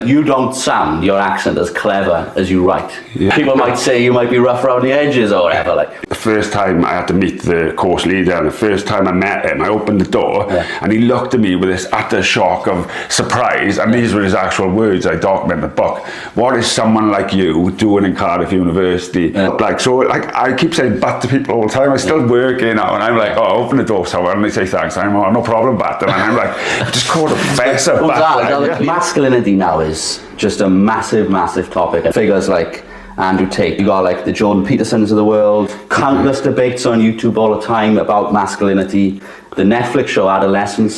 You don't sound your accent as clever as you write. Yeah. People might say you might be rough around the edges or whatever. Like the first time I had to meet the course leader, and the first time I met him, I opened the door and he looked at me with this utter shock of surprise, and these were his actual words. I document in the book. What is someone like you doing in Cardiff University? Like, so like I keep saying but to people all the time. I still work, you know, and I'm like, oh, open the door someone, and they say thanks. I'm like, oh, no problem, bat. And I'm like, just call the professor. Masculinity now is just a massive topic. Figures like Andrew Tate, you got like the Jordan Petersons of the world, countless debates on YouTube all the time about masculinity. The Netflix show Adolescence.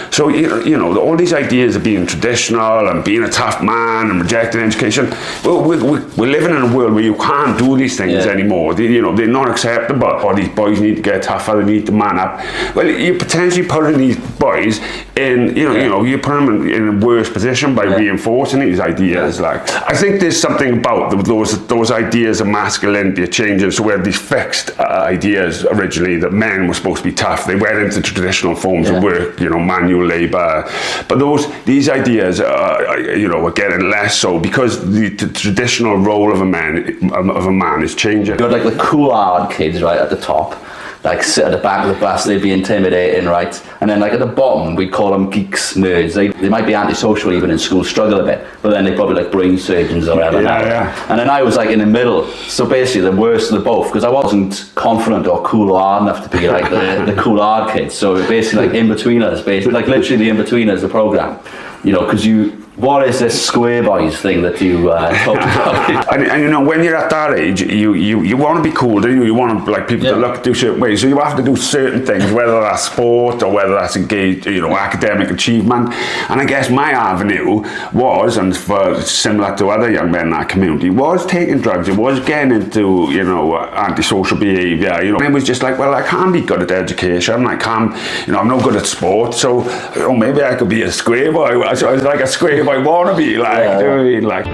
So, you know, all these ideas of being traditional and being a tough man and rejecting education, well, we're living in a world where you can't do these things anymore. You know, they're not acceptable. Or these boys need to get tougher, they need to man up. Well, you're potentially putting these boys in, you know, you put them in a worse position by reinforcing these ideas. Like, I think there's something about those ideas of masculinity are changing. So we had these fixed ideas originally that men were supposed to be tough. They went into traditional forms of work, you know, manual labour, but these ideas you know, are getting less so because the traditional role of a man is changing. You got like the cool hard kids right at the top, like sit at the back of the bus, they'd be intimidating, right? And then like at the bottom, we'd call them geeks, nerds. They might be antisocial even in school, struggle a bit, but then they probably like brain surgeons or whatever. And then I was like in the middle, so basically the worst of the both, because I wasn't confident or cool or hard enough to be like the cool hard kids. So basically like in-betweeners, basically like literally the in-betweeners, the program, you know, because what is this square boys thing that you talked about? and you know, when you're at that age, you want to be cool, don't you? You want to, like, people to look do certain ways. So you have to do certain things, whether that's sport or whether that's engaged, you know, academic achievement. And I guess my avenue was, and for similar to other young men in that community, was taking drugs. It was getting into, you know, antisocial behaviour. You know, and it was just like, well, I can't be good at education. I can't, you know, I'm no good at sport. So, you know, maybe I could be a square boy. So I was like a square boy wannabe, like, do you know what I mean? Like.